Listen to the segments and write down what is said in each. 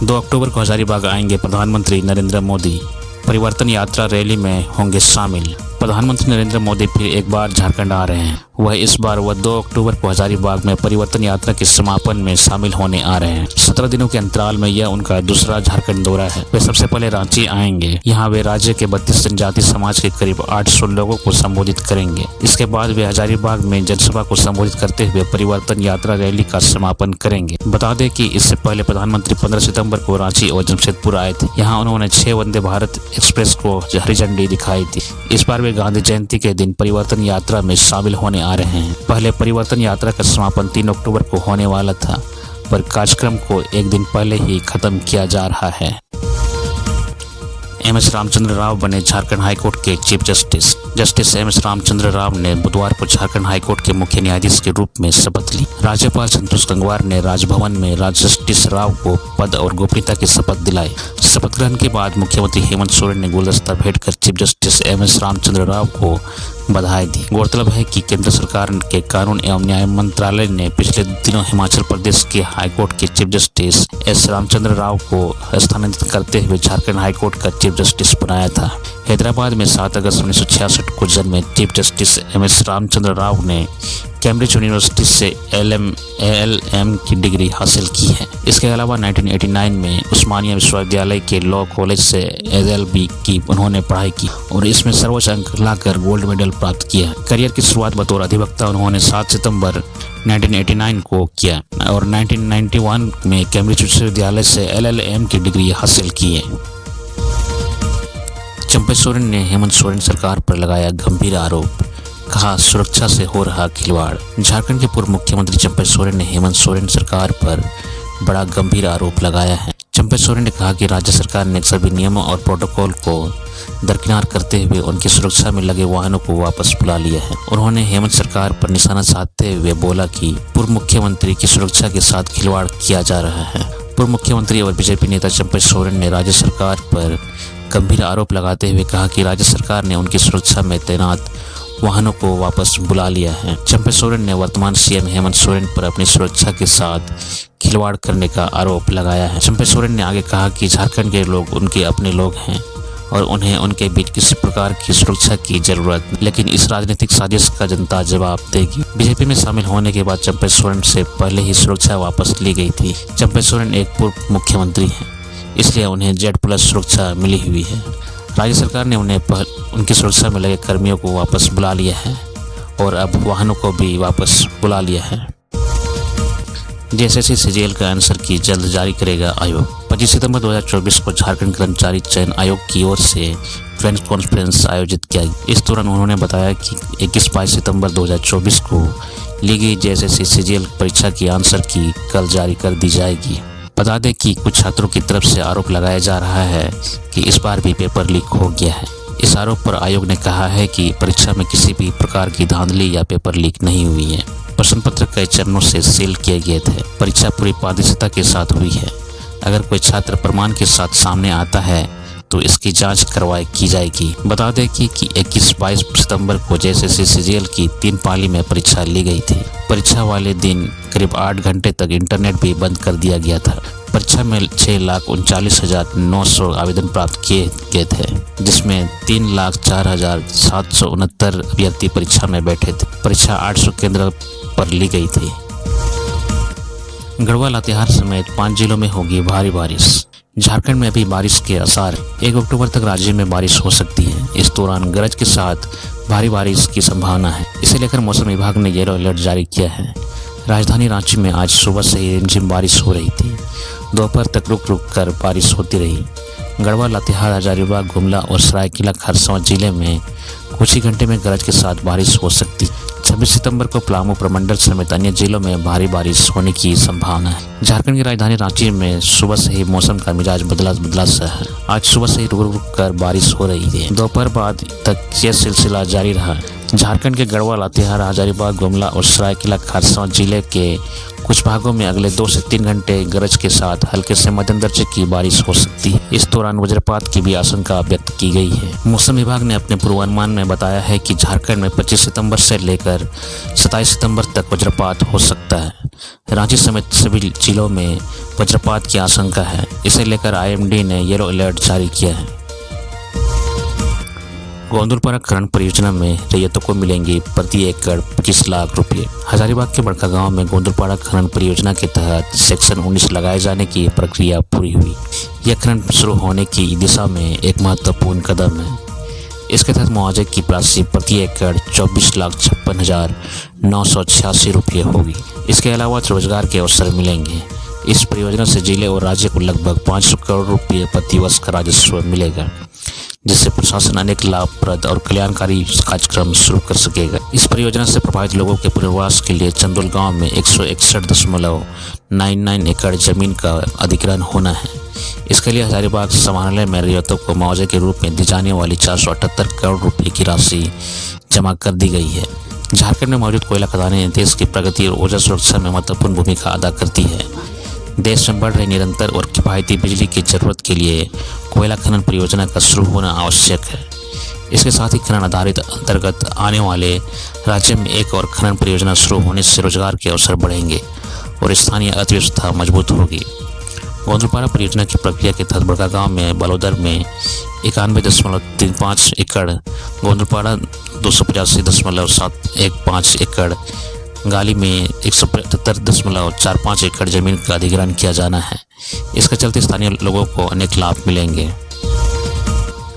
2 अक्टूबर को हजारीबाग आएंगे प्रधानमंत्री नरेंद्र मोदी। परिवर्तन यात्रा रैली में होंगे शामिल। प्रधानमंत्री नरेंद्र मोदी फिर एक बार झारखंड आ रहे हैं। इस बार 2 अक्टूबर को हजारीबाग में परिवर्तन यात्रा के समापन में शामिल होने आ रहे हैं। 17 दिनों के अंतराल में यह उनका दूसरा झारखंड दौरा है। वे सबसे पहले रांची आएंगे। यहाँ वे राज्य के 32 जनजाति समाज के करीब 800 लोगों को संबोधित करेंगे। इसके बाद वे हजारीबाग में जनसभा को संबोधित करते हुए परिवर्तन यात्रा रैली का समापन करेंगे। बता दें कि इससे पहले प्रधानमंत्री 15 सितंबर को रांची और जमशेदपुर आए थे। यहाँ उन्होंने 6 वंदे भारत एक्सप्रेस को हरी झंडी दिखाई थी। इस बार वे गांधी जयंती के दिन परिवर्तन यात्रा में शामिल होने आ रहे हैं। पहले परिवर्तन यात्रा का समापन 3 अक्टूबर को होने वाला था, पर कार्यक्रम को एक दिन पहले ही खत्म किया जा रहा है। एम.एस. रामचंद्र राव बने झारखंड हाईकोर्ट के chief justice. Justice M S. Ramachandra Rao ने बुधवार को झारखंड हाईकोर्ट के मुख्य न्यायाधीश के रूप में शपथ ली। राज्यपाल संतोष गंगवार ने राजभवन में जस्टिस राव को पद और गोपनीयता की शपथ दिलाई। शपथ ग्रहण के बाद मुख्यमंत्री हेमंत सोरेन ने गुलदस्ता भेंट कर chief justice M S. Ramachandra Rao को बधाई दी। गौरतलब है कि केंद्र सरकार के कानून एवं न्याय मंत्रालय ने पिछले दिनों हिमाचल प्रदेश के हाईकोर्ट के chief justice S. Ramachandra Rao को स्थानांतरित करते हुए झारखंड हाईकोर्ट का चीफ जस्टिस बनाया था। हैदराबाद में 7 अगस्त 1966 को जन्मे chief justice M S. Ramachandra Rao ने कैम्ब्रिज यूनिवर्सिटी से LLM की डिग्री हासिल की है। इसके अलावा 1989 में उस्मानिया विश्वविद्यालय के लॉ कॉलेज से LLB की उन्होंने पढ़ाई की और इसमें सर्वोच्च अंक लाकर गोल्ड मेडल प्राप्त किया। करियर की शुरुआत बतौर अधिवक्ता उन्होंने 7 सितंबर 1989 को किया और 1991 में कैम्ब्रिज विश्वविद्यालय से LLM की डिग्री हासिल की है। चंपा सोरेन ने हेमंत सोरेन सरकार पर लगाया गंभीर आरोप, कहा सुरक्षा से हो रहा खिलवाड़। झारखंड के पूर्व मुख्यमंत्री चंपा सोरेन ने हेमंत सोरेन सरकार पर बड़ा गंभीर आरोप लगाया है। चंपा सोरेन ने कहा कि राज्य सरकार ने सभी नियमों और प्रोटोकॉल को दरकिनार करते हुए उनकी सुरक्षा में लगे वाहनों को वापस बुला लिया है। उन्होंने हेमंत सरकार पर निशाना साधते हुए बोला कि पूर्व मुख्यमंत्री की सुरक्षा के साथ खिलवाड़ किया जा रहा है। पूर्व मुख्यमंत्री और बीजेपी नेता चंपा सोरेन ने राज्य सरकार पर गंभीर आरोप लगाते हुए कहा कि राज्य सरकार ने उनकी सुरक्षा में तैनात वाहनों को वापस बुला लिया है। चंपा सोरेन ने वर्तमान सीएम हेमंत सोरेन पर अपनी सुरक्षा के साथ खिलवाड़ करने का आरोप लगाया है। चंपा सोरेन ने आगे कहा कि झारखंड के लोग उनके अपने लोग हैं और उन्हें उनके बीच किसी प्रकार की सुरक्षा की जरूरत नहीं, लेकिन इस राजनीतिक साजिश का जनता जवाब देगी। बीजेपी में शामिल होने के बाद चंपा सोरेन से पहले ही सुरक्षा वापस ली गई थी। चंपा सोरेन एक पूर्व मुख्यमंत्री हैं, इसलिए उन्हें Z+ सुरक्षा मिली हुई है। राज्य सरकार ने उनकी सुरक्षा में लगे कर्मियों को वापस बुला लिया है और अब वाहनों को भी वापस बुला लिया है। JSSC CGL का आंसर की जल्द जारी करेगा आयोग। 25 सितंबर 2024 को झारखंड कर्मचारी चयन आयोग की ओर से प्रेस कॉन्फ्रेंस आयोजित किया। इस दौरान उन्होंने बताया कि 21-22 सितंबर 2024 को ली गई JSSC CGL परीक्षा की आंसर की कल जारी कर दी जाएगी। बता दें कि कुछ छात्रों की तरफ से आरोप लगाया जा रहा है कि इस बार भी पेपर लीक हो गया है। इस आरोप पर आयोग ने कहा है कि परीक्षा में किसी भी प्रकार की धांधली या पेपर लीक नहीं हुई है। प्रश्न पत्र कई चरणों से सील किए गए थे। परीक्षा पूरी पारदर्शिता के साथ हुई है। अगर कोई छात्र प्रमाण के साथ सामने आता है तो इसकी जांच की जाएगी। बता दें कि 21-22 सितंबर को JSSC CGL की 3 पाली में परीक्षा ली गई थी। परीक्षा वाले दिन करीब 8 घंटे तक इंटरनेट भी बंद कर दिया गया था। परीक्षा में 6,39,900 आवेदन प्राप्त किए गए थे, जिसमें 3,04,769 अभ्यर्थी परीक्षा में बैठे थे। परीक्षा 800 केंद्र पर ली गई थी। गढ़वा, लातेहार समेत 5 जिलों में होगी भारी बारिश। झारखंड में अभी बारिश के आसार। 1 अक्टूबर तक राज्य में बारिश हो सकती है। इस दौरान गरज के साथ भारी बारिश की संभावना है। इसे लेकर मौसम विभाग ने येलो अलर्ट जारी किया है। राजधानी रांची में आज सुबह से ही रिमझिम बारिश हो रही थी। दोपहर तक रुक रुक कर बारिश होती रही। गढ़वा, लातेहार, हजारीबाग, गुमला और सरायकेला खरसावां जिले में कुछ ही घंटे में गरज के साथ बारिश हो सकती। 26 सितंबर को पलामू प्रमंडल समेत अन्य जिलों में भारी बारिश होने की संभावना है। झारखंड की राजधानी रांची में सुबह से ही मौसम का मिजाज बदला सा है। आज सुबह से ही रुक रुक कर बारिश हो रही है। दोपहर बाद तक यह सिलसिला जारी रहा। झारखंड के गढ़वा, लातेहार, हजारीबाग, गुमला और सरायकेला खरसावां जिले के कुछ भागों में अगले 2 से 3 घंटे गरज के साथ हल्के से मध्यम दर्जे की बारिश हो सकती है। इस दौरान वज्रपात की भी आशंका व्यक्त की गई है। मौसम विभाग ने अपने पूर्वानुमान में बताया है कि झारखंड में 25 सितंबर से लेकर 27 सितंबर तक वज्रपात हो सकता है। रांची समेत सभी जिलों में वज्रपात की आशंका है। इसे लेकर IMD ने येलो अलर्ट जारी किया है। गोंदुलपाड़ा खनन परियोजना में रैयतों को मिलेंगे प्रति एकड़ 25 लाख रुपए। हजारीबाग के बड़का गांव में गोंदुलपाड़ा खनन परियोजना के तहत सेक्शन 19 लगाए जाने की प्रक्रिया पूरी हुई। यह खनन शुरू होने की दिशा में एक महत्वपूर्ण कदम है। इसके तहत मुआवजे की राशि प्रति एकड़ 24,56,986 रुपये होगी। इसके अलावा रोजगार के अवसर मिलेंगे। इस परियोजना से जिले और राज्य को लगभग 500 करोड़ रुपये प्रति वर्ष का राजस्व मिलेगा, जिससे प्रशासन अनेक लाभप्रद और कल्याणकारी कार्यक्रम शुरू कर सकेगा। इस परियोजना से प्रभावित लोगों के पुनर्वास के लिए चंदोल गांव में 161.99 एकड़ जमीन का अधिग्रहण होना है। इसके लिए हजारीबाग समाहरणालय में रैयतों को मुआवजे के रूप में दी जाने वाली 478 करोड़ रुपये की राशि जमा कर दी गई है। झारखंड में मौजूद कोयला खदानें देश की प्रगति और ऊर्जा सुरक्षा में महत्वपूर्ण भूमिका अदा करती है। देश में बढ़ रही निरंतर और किफायती बिजली की जरूरत के लिए कोयला खनन परियोजना का शुरू होना आवश्यक है। इसके साथ ही खनन आधारित अंतर्गत आने वाले राज्य में एक और खनन परियोजना शुरू होने से रोजगार के अवसर बढ़ेंगे और स्थानीय अर्थव्यवस्था मजबूत होगी। गोंदुलपाड़ा परियोजना की प्रक्रिया के तहत बड़का गांव में बालोदर में 91.35 एकड़, गोंदुलपाड़ा 285.715 एकड़, गाली में 175.45 एकड़ जमीन का अधिग्रहण किया जाना है। इसके चलते स्थानीय लोगों को अनेक लाभ मिलेंगे।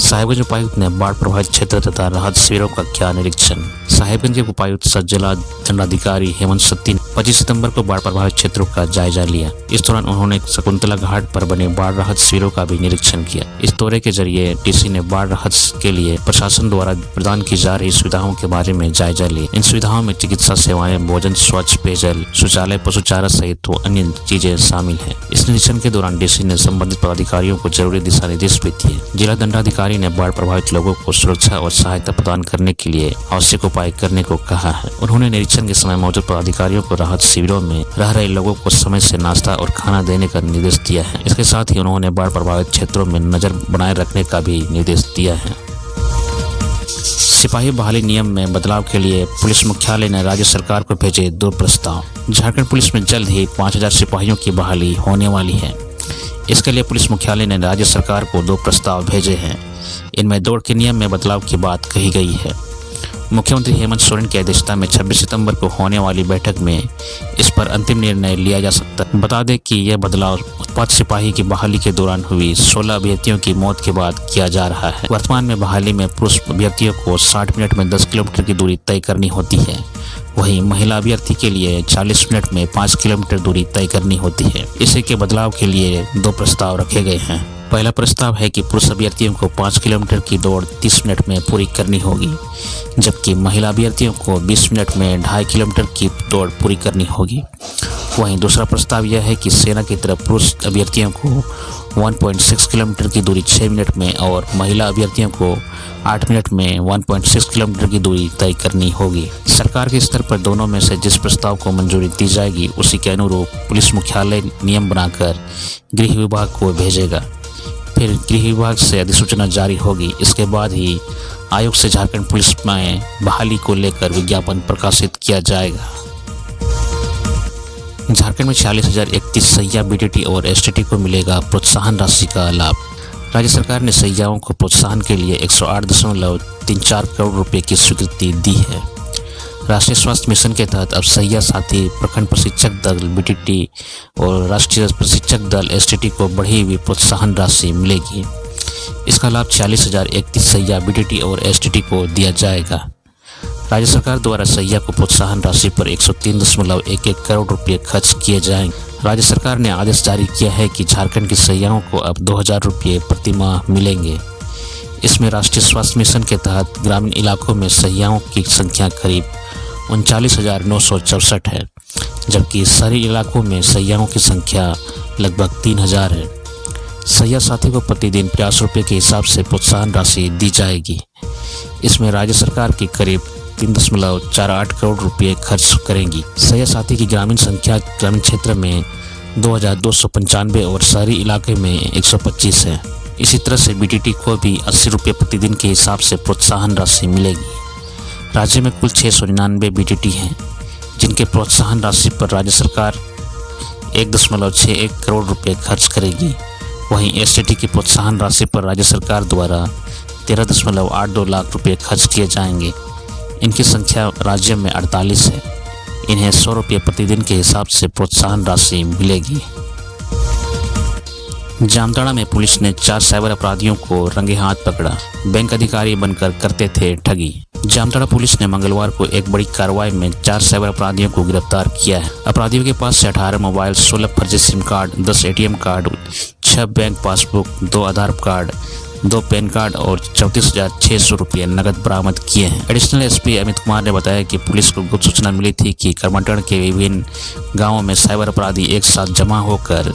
साहिबगंज उपायुक्त ने बाढ़ प्रभावित क्षेत्र तथा राहत शिविरों का किया निरीक्षण। साहिबगंज के उपायुक्त सह जिला दंडाधिकारी हेमंत सत्ती ने 25 सितंबर को बाढ़ प्रभावित क्षेत्रों का जायजा लिया। इस दौरान उन्होंने शकुंतला घाट पर बने बाढ़ राहत शिविरों का भी निरीक्षण किया। इस दौरे के जरिए डीसी ने बाढ़ राहत के लिए प्रशासन द्वारा प्रदान की जा रही सुविधाओं के बारे में जायजा लिया। इन सुविधाओं में चिकित्सा सेवाएं, भोजन, स्वच्छ पेयजल, शौचालय, पशु चारा सहित अन्य चीजें शामिल है। इस निरीक्षण के दौरान डीसी ने संबंधित पदाधिकारियों को जरूरी दिशा निर्देश भी दिए। जिला दंडाधिकारी ने बाढ़ प्रभावित लोगों को सुरक्षा और सहायता प्रदान करने के लिए आवश्यक उपाय करने को कहा है। उन्होंने निरीक्षण के समय मौजूद पदाधिकारियों को राहत शिविरों में रह रहे लोगों को समय से नाश्ता और खाना देने का निर्देश दिया है। इसके साथ ही उन्होंने बाढ़ प्रभावित क्षेत्रों में नजर बनाए रखने का भी निर्देश दिया है। सिपाही बहाली नियम में बदलाव के लिए पुलिस मुख्यालय ने राज्य सरकार को भेजे 2 प्रस्ताव। झारखंड पुलिस में जल्द ही 5000 सिपाहियों की बहाली होने वाली है। इसके लिए पुलिस मुख्यालय ने राज्य सरकार को 2 प्रस्ताव भेजे हैं। इनमें दौड़ के नियम में बदलाव की बात कही गई है। मुख्यमंत्री हेमंत सोरेन की अध्यक्षता में 26 सितंबर को होने वाली बैठक में इस पर अंतिम निर्णय लिया जा सकता है। बता दें कि यह बदलाव उत्पाद सिपाही की बहाली के दौरान हुई 16 अभ्यर्थियों की मौत के बाद किया जा रहा है। वर्तमान में बहाली में पुरुष अभ्यर्थियों को 60 मिनट में 10 किलोमीटर की दूरी तय करनी होती है। वहीं महिला अभ्यर्थी के लिए 40 मिनट में 5 किलोमीटर दूरी तय करनी होती है। इसी के बदलाव के लिए 2 प्रस्ताव रखे गए हैं। पहला प्रस्ताव है कि पुरुष अभ्यर्थियों को 5 किलोमीटर की दौड़ 30 मिनट में पूरी करनी होगी, जबकि महिला अभ्यर्थियों को 20 मिनट में 2.5 किलोमीटर की दौड़ पूरी करनी होगी। वहीं दूसरा प्रस्ताव यह है कि सेना की तरफ पुरुष अभ्यर्थियों को 1.6 किलोमीटर की दूरी 6 मिनट में और महिला अभ्यर्थियों को 8 मिनट में 1.6 किलोमीटर की दूरी तय करनी होगी। सरकार के स्तर पर दोनों में से जिस प्रस्ताव को मंजूरी दी जाएगी उसी के अनुरूप पुलिस मुख्यालय नियम बनाकर गृह विभाग को भेजेगा। फिर गृह विभाग से अधिसूचना जारी होगी। इसके बाद ही आयोग से झारखंड पुलिस में बहाली को लेकर विज्ञापन प्रकाशित किया जाएगा। झारखंड में 46,031 सैया बीटीटी और एसटीटी को मिलेगा प्रोत्साहन राशि का लाभ। राज्य सरकार ने सैयाओं को प्रोत्साहन के लिए 108.34 करोड़ रुपए की स्वीकृति दी है। राष्ट्रीय स्वास्थ्य मिशन के तहत अब सैया साथी, प्रखंड प्रशिक्षक दल बीटीटी और राष्ट्रीय प्रशिक्षक दल एसटीटी को बढ़ी हुई प्रोत्साहन राशि मिलेगी। इसका लाभ 46,031 सैया बीटीटी और एसटीटी को दिया जाएगा। राज्य सरकार द्वारा सैया को प्रोत्साहन राशि पर 103.11 करोड़ रुपये खर्च किए जाएंगे। राज्य सरकार ने आदेश जारी किया है कि झारखंड की सैयाओं को अब 2,000 रुपये प्रति माह मिलेंगे। इसमें राष्ट्रीय स्वास्थ्य मिशन के तहत ग्रामीण इलाकों में सैयाओं की संख्या करीब 39,964 है, जबकि शहरी इलाकों में सैयाओं की संख्या लगभग 3,000 है। सैया साथी को प्रतिदिन 50 रुपये के हिसाब से प्रोत्साहन राशि दी जाएगी। इसमें राज्य सरकार की करीब 3.48 करोड़ रुपए खर्च करेंगी। सैयद साथी की ग्रामीण संख्या ग्रामीण क्षेत्र में 2295 और शहरी इलाके में 125 है। इसी तरह से बीटीटी को भी 80 रुपये प्रतिदिन के हिसाब से प्रोत्साहन राशि मिलेगी। राज्य में कुल 699 बीटीटी हैं, जिनके प्रोत्साहन राशि पर राज्य सरकार 1.61 करोड़ रुपए खर्च करेगी। वहीं एसटीटी की प्रोत्साहन राशि पर राज्य सरकार द्वारा 13.82 लाख रुपए खर्च किए जाएंगे। इनकी संख्या राज्य में 48 है। इन्हें 100 रुपये प्रतिदिन के हिसाब से प्रोत्साहन राशि मिलेगी। जामताड़ा में पुलिस ने 4 साइबर अपराधियों को रंगे हाथ पकड़ा। बैंक अधिकारी बनकर करते थे ठगी। जामताड़ा पुलिस ने मंगलवार को एक बड़ी कार्रवाई में 4 साइबर अपराधियों को गिरफ्तार किया है। अपराधियों के पास से 18 मोबाइल, 16 फर्जी SIM card, 10 ATM card, 6 bank passbook, 2 आधार कार्ड, 2 पैन कार्ड और 34,600 रुपये नकद बरामद किए हैं। एडिशनल एसपी अमित कुमार ने बताया कि पुलिस को गुप्त सूचना मिली थी कि करमटन के विभिन्न गांवों में साइबर अपराधी एक साथ जमा होकर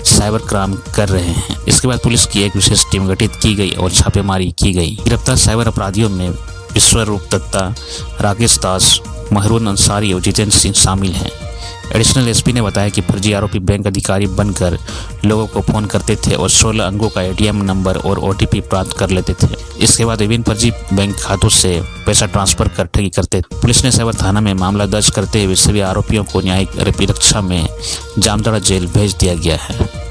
साइबर क्राइम कर रहे हैं। इसके बाद पुलिस की एक विशेष टीम गठित की गई और छापेमारी की गई। गिरफ्तार साइबर अपराधियों में विश्वरूप दत्ता, राकेश दास, महरून अंसारी और जितेंद्र सिंह शामिल हैं। एडिशनल एसपी ने बताया कि फर्जी आरोपी बैंक अधिकारी बनकर लोगों को फोन करते थे और 16 अंकों का एटीएम नंबर और ओटीपी प्राप्त कर लेते थे। इसके बाद विभिन्न फर्जी बैंक खातों से पैसा ट्रांसफर कर ठगी करते थे। पुलिस ने साइबर थाना में मामला दर्ज करते हुए सभी आरोपियों को न्यायिक अभिरक्षा में जामताड़ा जेल भेज दिया गया है।